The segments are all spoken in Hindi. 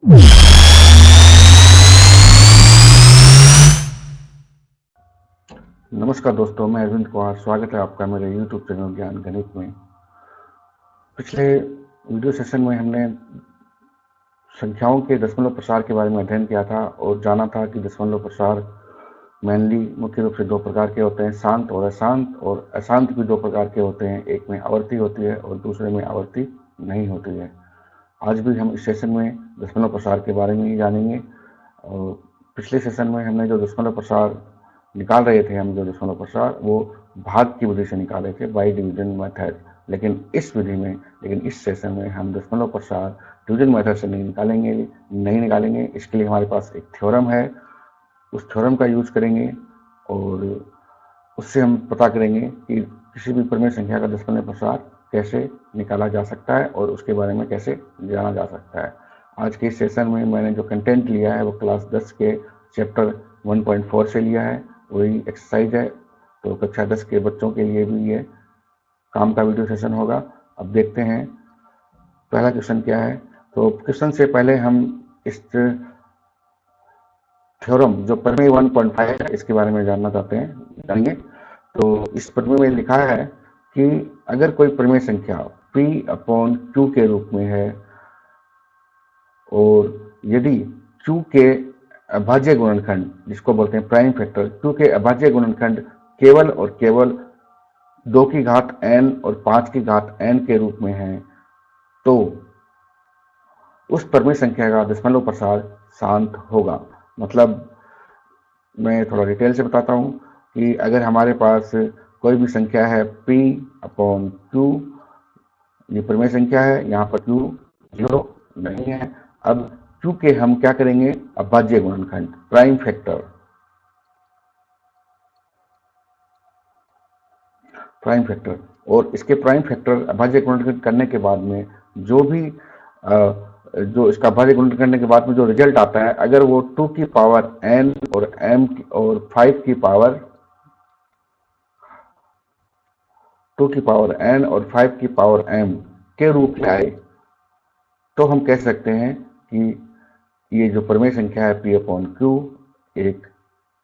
नमस्कार दोस्तों, मैं अरविंद कुमार। स्वागत है आपका मेरे YouTube चैनल ज्ञान गणित में। पिछले वीडियो सेशन में हमने संख्याओं के दशमलव प्रसार के बारे में अध्ययन किया था और जाना था कि दशमलव प्रसार मेनली मुख्य रूप से दो प्रकार के होते हैं, शांत और अशांत। और अशांत भी दो प्रकार के होते हैं, एक में आवर्ती होती है और दूसरे में आवर्ती नहीं होती है। आज भी हम इस सेशन में दशमलव प्रसार के बारे में ही जानेंगे। और पिछले सेशन में हमने जो दशमलव प्रसार निकाल रहे थे, हम जो दशमलव प्रसार वो भाग की विधि से निकाले थे, बाई डिवीजन मेथड। लेकिन इस सेशन में हम दशमलव प्रसार डिवीजन मेथड से नहीं निकालेंगे। इसके लिए हमारे पास एक थ्योरम है, उस थ्योरम का यूज करेंगे और उससे हम पता करेंगे कि किसी भी परिमेय संख्या का दशमलव प्रसार कैसे निकाला जा सकता है और उसके बारे में कैसे जाना जा सकता है। आज के इस सेशन में मैंने जो कंटेंट लिया है वो क्लास 10 के चैप्टर 1.4 से लिया है, वही एक्सरसाइज है। तो कक्षा 10 के बच्चों के लिए भी ये काम का वीडियो सेशन होगा। अब देखते हैं पहला क्वेश्चन क्या है। तो क्वेश्चन से पहले हम इस थ्योरम जो प्रमेय 1.5 है इसके बारे में जानेंगे। तो इस प्रमेय में लिखा है कि अगर कोई प्रमेय संख्या P/Q के रूप में है और यदि Q के अभाज्य गुणनखंड, जिसको बोलते हैं प्राइम फैक्टर, Q के अभाज्य गुणनखंड केवल और केवल 2 की घात n और 5 की घात n के रूप में है, तो उस प्रमेय संख्या का दशमलव प्रसार शांत होगा। मतलब मैं थोड़ा डिटेल से बताता हूँ कि अगर हमारे पास कोई भी संख्या है P/Q, ये प्रमेय संख्या है, यहाँ पर Q 0 नहीं है। अब Q के हम क्या करेंगे, अभाज्य गुणनखंड, प्राइम फैक्टर, और इसके प्राइम फैक्टर अभाज्य गुणनखंड करने के बाद में जो इसका अभाज्य गुणनखंड करने के बाद में जो रिजल्ट आता है, अगर वो 2 की पावर n और m और 5 की पावर 2 की पावर n और 5 की पावर m के रूप में आए, तो हम कह सकते हैं कि ये जो प्रमेय संख्या है P/Q एक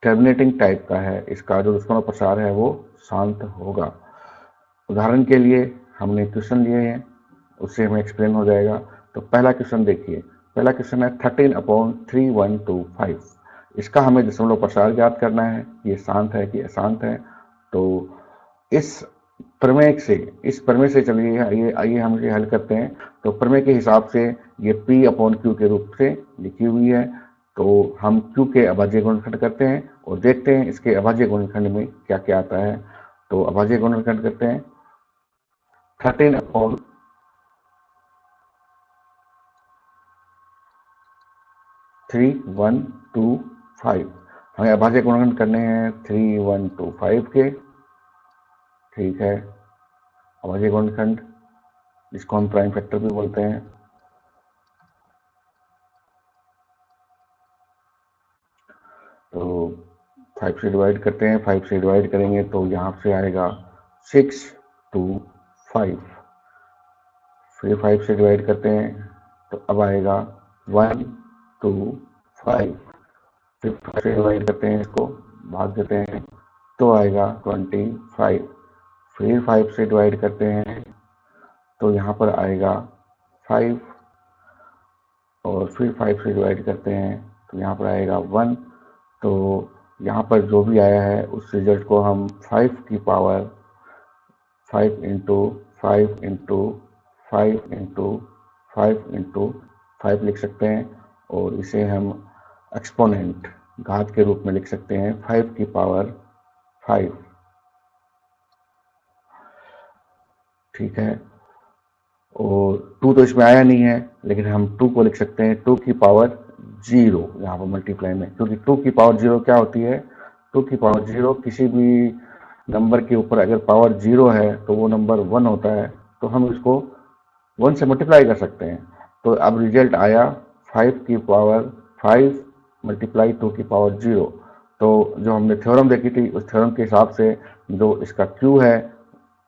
टर्मिनेटिंग टाइप का है। इसका जो दशमलव प्रसार है वो शांत होगा। उदाहरण के लिए हमने क्वेश्चन लिए हैं, उससे हमें एक्सप्लेन हो जाएगा। तो पहला क्वेश्चन देखिए, पहला क्वेश्चन है 13/3125। इसका हमें दशमलव प्रसार ज्ञात करना है, ये शांत है कि अशांत है। तो इस प्रमेय से चलिए आइए हम इसे हल करते हैं। तो प्रमेय के हिसाब से ये P/Q के रूप से लिखी हुई है। तो हम Q के अभाज्य गुणनखंड करते हैं और देखते हैं इसके अभाज्य गुणनखंड में क्या क्या आता है। तो अभाज्य गुणनखंड करते हैं 13/3125। हमें अभाज्य गुणनखंड करने हैं 3125 के। ठीक है, अभाज्य गुणनखंड जिसको हम प्राइम फैक्टर भी बोलते हैं। तो 5 से डिवाइड करते हैं, 5 से डिवाइड करेंगे तो यहाँ से आएगा 625। फिर 5 से डिवाइड करते हैं तो अब आएगा 125। फिर 5 से डिवाइड करते हैं, इसको भाग देते हैं तो आएगा 25। फिर 5 से डिवाइड करते हैं तो यहाँ पर आएगा 5 और फिर 5 से डिवाइड करते हैं तो यहाँ पर आएगा 1। तो यहाँ पर जो भी आया है उस रिजल्ट को हम 5 की power 5 into 5 into 5 into 5 into 5 लिख सकते हैं और इसे हम एक्सपोनेंट, घात के रूप में लिख सकते हैं 5 की पावर 5। ठीक है, और 2 तो इसमें आया नहीं है, लेकिन हम 2 को लिख सकते हैं 2 की पावर 0 यहाँ पर मल्टीप्लाई में, क्योंकि 2 की पावर 0 क्या होती है, 2 की पावर 0 किसी भी नंबर के ऊपर अगर पावर 0 है तो वो नंबर 1 होता है, तो हम इसको 1 से मल्टीप्लाई कर सकते हैं। तो अब रिजल्ट आया 5 की पावर 5 मल्टीप्लाई 2 की पावर 0। तो जो हमने थ्योरम देखी थी उस थ्योरम के हिसाब से जो इसका Q है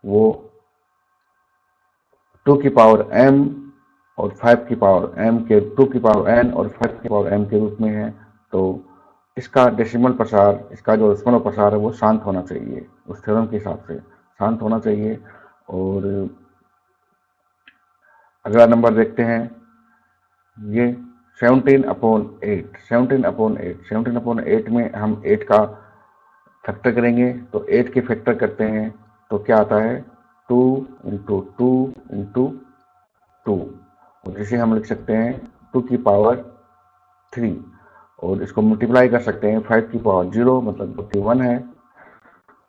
वो 2 की पावर m और 5 की पावर m के 2 की पावर n और 5 की पावर m के रूप में है, तो इसका डेसिमल प्रसार, इसका जो दशमलव प्रसार है वो शांत होना चाहिए, उस थ्योरम के हिसाब से शांत होना चाहिए। और अगला नंबर देखते हैं, ये 17/8 17/8 में हम 8 का फैक्टर करेंगे, तो 8 के फैक्टर करते हैं तो क्या आता है 2 इंटू 2 इंटू 2, और जिसे हम लिख सकते हैं 2 की पावर 3, और इसको मल्टीप्लाई कर सकते हैं 5 की पावर 0 मतलब 21 है।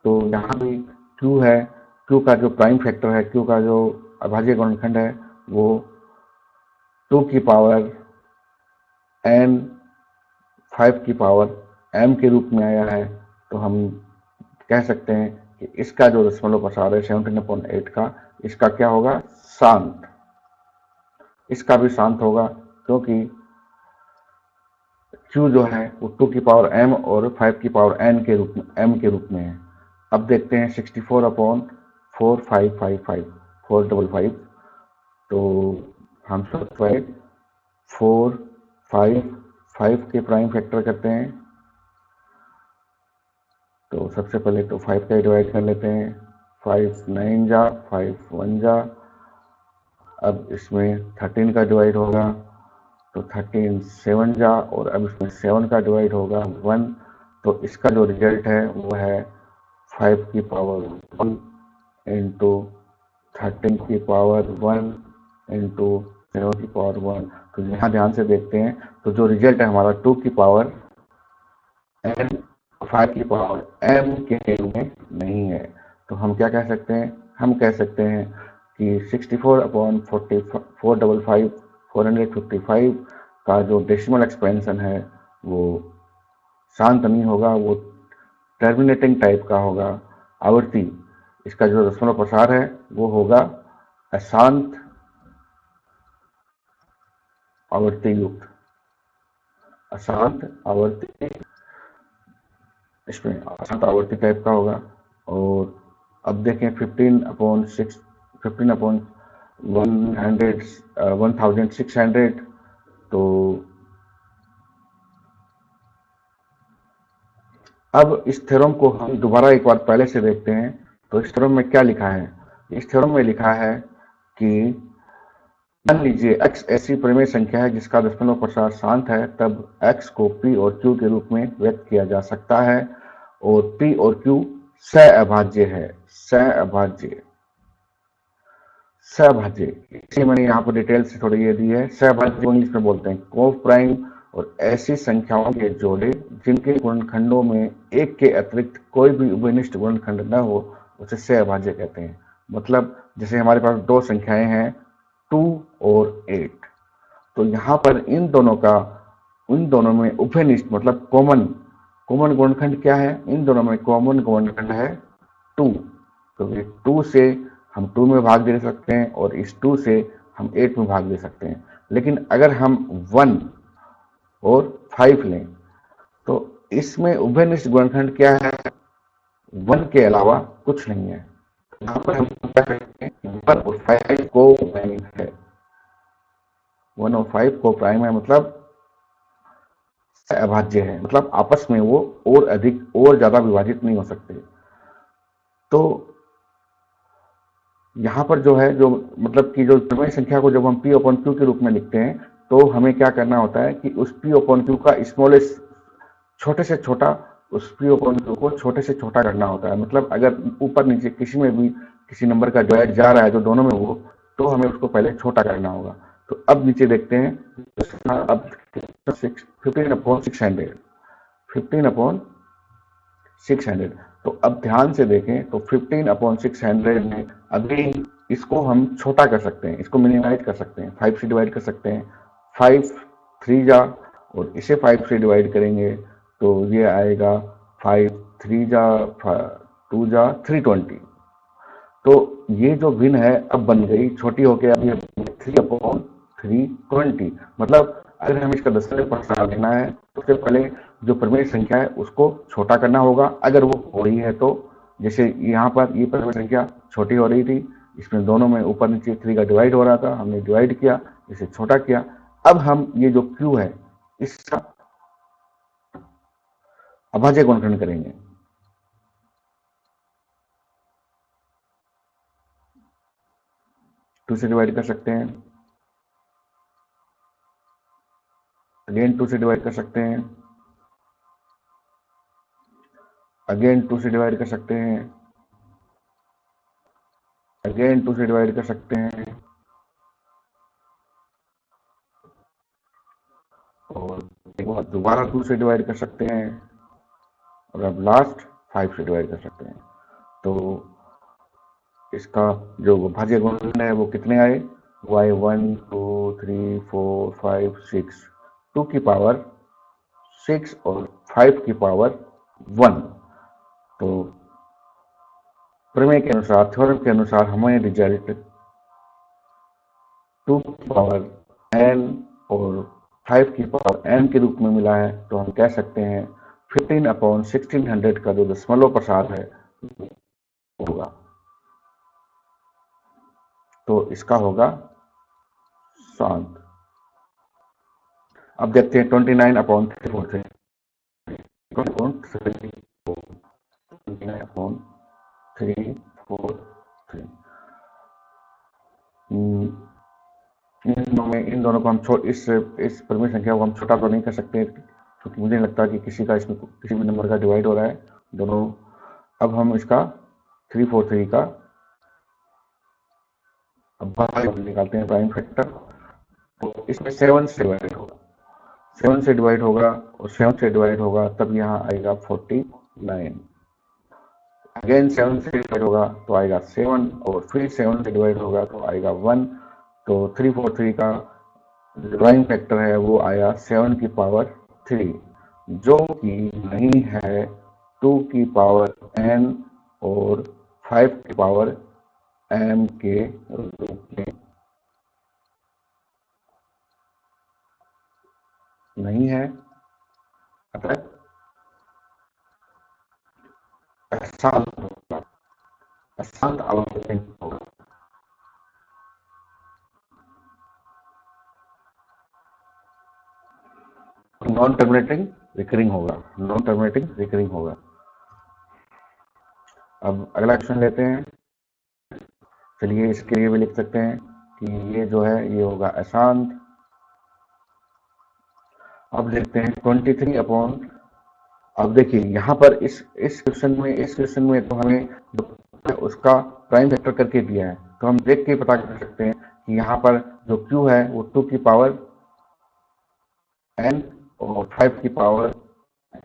तो यहाँ भी Q है, Q का जो प्राइम फैक्टर है, Q का जो अभाज्य गुणनखंड है वो 2 की पावर n 5 की पावर m के रूप में आया है। तो हम कह सकते हैं कि इसका जो दशमलव प्रसार है 17/8 का, इसका क्या होगा शांत, इसका भी शांत होगा, क्योंकि Q जो है वो 2 की पावर m और 5 की पावर n के रूप में m के रूप में है। अब देखते हैं 64/4555 455, तो हम सब 4 5 5 के प्राइम फैक्टर करते हैं, तो सबसे पहले तो 5 का डिवाइड कर लेते हैं, 5 9 जा 5 1 जा, अब इसमें 13 का डिवाइड होगा तो 13 7 जा, और अब इसमें 7 का डिवाइड होगा 1, तो इसका जो रिजल्ट है वो है 5 की पावर 1 इंटू 13 की पावर 1 इंटू 7 की पावर 1। तो यहाँ ध्यान से देखते हैं तो जो रिजल्ट है हमारा 2 की पावर n 5 की पावर m के रूप में नहीं है। तो हम क्या कह सकते हैं, हम कह सकते हैं कि 455 का जो डेसिमल एक्सपेंशन है वो शांत नहीं होगा, वो टर्मिनेटिंग टाइप का होगा। आवर्ती, इसका जो दशमलव प्रसार है वो होगा अशांत आवर्ती युक्त, अशांत आवर्ती, इसमें अशांत आवर्ती टाइप का होगा। और अब देखें 15/1600, तो अब इस थ्योरम को हम दोबारा एक बार पहले से देखते हैं। तो इस थ्योरम में क्या लिखा है, इस थ्योरम में लिखा है कि मान लीजिए x ऐसी परिमेय संख्या है जिसका दशमलव प्रसार शांत है, तब x को p और q के रूप में व्यक्त किया जा सकता है, और p और q सहअभाज्य है, सहअभाज्य, सहअभाज्य, इसे मैंने यहाँ पर डिटेल से थोड़ी ये दी है। सहअभाज्य इंग्लिश में बोलते हैं कोफ प्राइम, और ऐसी संख्याओं के जोड़े जिनके गुणनखंडों में एक के अतिरिक्त कोई भी उभयनिष्ठ गुणनखंड न हो उसे सहअभाज्य कहते हैं। मतलब जैसे हमारे पास दो संख्याएं हैं 2 और 8, तो यहाँ पर इन दोनों में उभयनिष्ठ मतलब कॉमन गुणनखंड क्या है, इन दोनों में कॉमन गुणनखंड है 2, तो 2 से हम 2 में भाग दे सकते हैं और इस 2 से हम 8 में भाग दे सकते हैं। लेकिन अगर हम 1 और 5 लें तो इसमें उभयनिष्ठ गुणनखंड क्या है, 1 के अलावा कुछ नहीं है। यहाँ पर हम क्या करते हैं, 1 और 5 को प्राइम है, 1 और 5 को प्राइम है, मतलब अभाज्य है, मतलब आपस में वो और अधिक और ज्यादा विभाजित नहीं हो सकते। तो यहाँ पर जो है, जो मतलब कि जो परिमेय संख्या को जब हम p अपॉन q के रूप में लिखते हैं तो हमें क्या करना होता है कि उस p अपॉन q का स्मॉलेस्ट, छोटे से छोटा, उस p अपॉन q को छोटे से छोटा करना होता है। मतलब अगर ऊपर नीचे किसी में भी किसी नंबर का डिवाइड जा रहा है जो दोनों में हो, तो हमें उसको पहले छोटा करना होगा। तो अब नीचे देखते हैं, अब 15/600, तो अब ध्यान से देखें तो 15/600 में अभी इसको हम छोटा कर सकते हैं, इसको मिनिमाइज कर सकते हैं, 5 से डिवाइड कर सकते हैं, 5 3 जा, और इसे 5 से डिवाइड करेंगे तो ये आएगा 5 3 जा 2 जा 320। तो ये जो भिन्न है अब बन गई छोटी होके, अब ये 3/320। मतलब अगर हमें इसका दशमलव प्रसार लेना है तो सबसे पहले जो परिमेय संख्या है उसको छोटा करना होगा, अगर वो हो रही है तो। जैसे यहाँ पर ये परिमेय संख्या छोटी हो रही थी, इसमें दोनों में ऊपर नीचे 3 का डिवाइड हो रहा था, हमने डिवाइड किया, इसे छोटा किया। अब हम ये जो Q है इसका अभाज्य गुणनखंड करेंगे। टू से डिवाइड कर सकते हैं, अगेन टू से डिवाइड कर सकते हैं, अगेन टू से डिवाइड कर सकते हैं, अगेन टू से डिवाइड कर सकते हैं, और एक बार दोबारा टू से डिवाइड कर सकते हैं, और अब लास्ट 5 से डिवाइड कर सकते हैं। तो इसका जो भाज्य गुणन है वो कितने आए, वो आए 1 2 3 4 5 6, 2 की पावर 6 और 5 की पावर 1। तो प्रमेय के अनुसार, थ्योरम के अनुसार हमें रिजल्ट 2 की पावर n और 5 की पावर m के रूप में मिला है। तो हम कह सकते हैं 15/1600 का जो दशमलव प्रसार है होगा, तो इसका होगा शांत। अब देखते हैं 29/343, 29/343। इन दोनों को हम इस परिमेय संख्या को हम छोटा तो नहीं कर सकते, क्योंकि मुझे लगता है कि किसी का इसमें किसी भी नंबर का डिवाइड हो रहा है दोनों। अब हम इसका 343 का निकालते हैं प्राइम फैक्टर। तो इसमें 7 से डिवाइड होगा, 7 से डिवाइड होगा और 7 से डिवाइड होगा, तब यहाँ आएगा 49। अगेन 7 से डिवाइड होगा तो आएगा 7, और फिर 7 से डिवाइड होगा तो आएगा 1। तो 343 का प्राइम फैक्टर है वो आया 7 की पावर 3, जो कि नहीं है 2 की पावर n और 5 की पावर m के रूप में नहीं है। अतः अशांत होगा, अशांत आवर्ती होगा। नॉन टर्मिनेटिंग रिकरिंग होगा, नॉन टर्मिनेटिंग रिकरिंग होगा। अब अगला क्वेश्चन लेते हैं। चलिए इसके लिए भी लिख सकते हैं कि ये जो है ये होगा अशांत। अब देखते हैं 23 अब देखिए यहाँ पर इस क्वेश्चन में तो हमें जो उसका प्राइम फैक्टर करके दिया है, तो हम देख के पता कर सकते हैं कि यहाँ पर जो Q है वो 2 की पावर n और 5 की पावर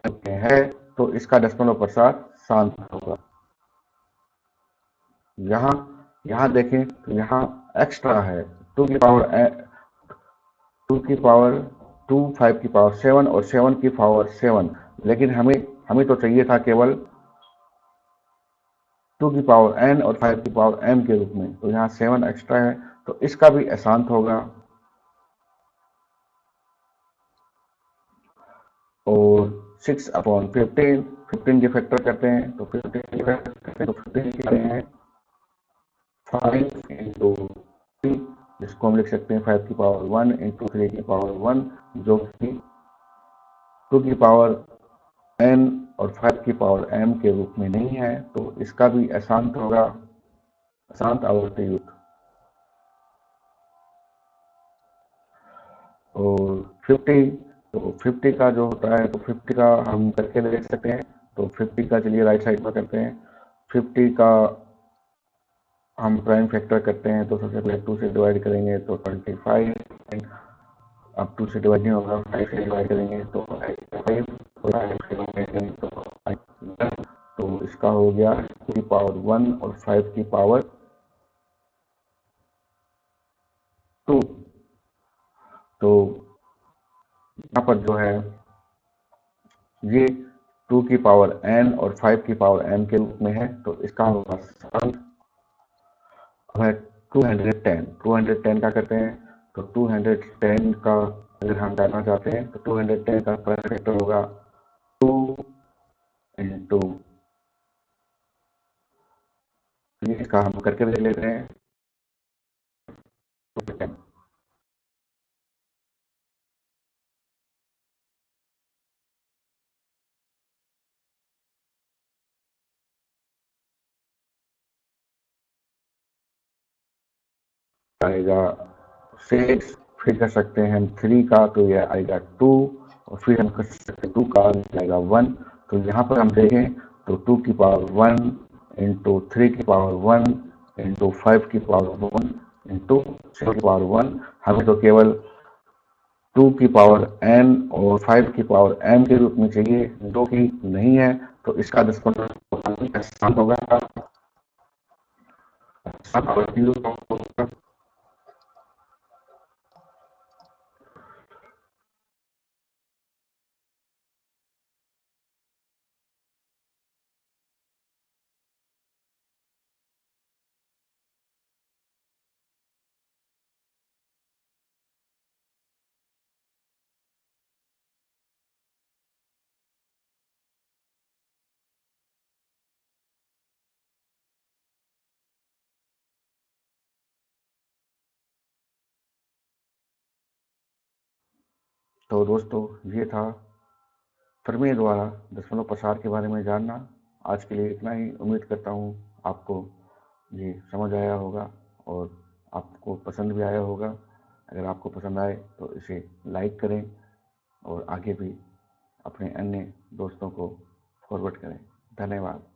m है। तो इसका दशमलव प्रसार शांत होगा। यहाँ यहाँ देखें तो यहाँ एक्स्ट्रा है 2 की पावर 2, 5 की पावर 7 और 7 की पावर 7, लेकिन हमें तो चाहिए था केवल 2 की पावर n और 5 की पावर m के रूप में। तो यहाँ 7 एक्स्ट्रा है, तो इसका भी अशांत होगा। और 6/15, 15 के फैक्टर करते हैं तो 15 के फैक्टर करते हैं तो 15 के हैं 5 इंटू 3, जिसको हम लिख सकते हैं 5 की पावर 1 इंटू 3 की पावर 1, जो कि 2 की पावर n और 5 की पावर m के रूप में नहीं है। तो इसका भी अशांत होगा, अशांत आवर्ती युक्त। और 50, तो 50 का जो होता है तो 50 का हम करके देख सकते हैं। तो 50 का चलिए राइट साइड पर करते हैं। 50 का हम प्राइम फैक्टर करते हैं तो सबसे पहले 2 से डिवाइड करेंगे तो 25, अब 2 से डिवाइड नहीं होगा, 5 से डिवाइड करेंगे तो 5, और 5 से डिवाइड करेंगे तो 5। तो इसका हो गया 2 की पावर 1 और 5 की पावर 2। तो यहाँ पर जो है ये 2 की पावर n और 5 की पावर m के रूप में है, तो इसका होगा शांत। अब है 210 का करते हैं। तो 210 का अगर हम करना चाहते हैं तो 210 का प्राइम फैक्टर होगा 2 इंटू, इसका हम करके देख लेते हैं। आएगा 6, फिर कर सकते हैं हम 3 का तो यह आएगा 2, और फिर हम कर सकते हैं 2 का आएगा 1। तो यहाँ पर हम देखें तो 2 की पावर 1 इंटू 3 की पावर 1 इंटू 5 की पावर 1 इंटू 6 की पावर 1, हमें तो केवल 2 की पावर n और 5 की पावर m के रूप में चाहिए, जो कि नहीं है। तो इसका दशमलव स्थान होगा 7। तो दोस्तों, ये था फर्मी द्वारा दशमलव प्रसार के बारे में जानना। आज के लिए इतना ही। उम्मीद करता हूँ आपको ये समझ आया होगा और आपको पसंद भी आया होगा। अगर आपको पसंद आए तो इसे लाइक करें और आगे भी अपने अन्य दोस्तों को फॉरवर्ड करें। धन्यवाद।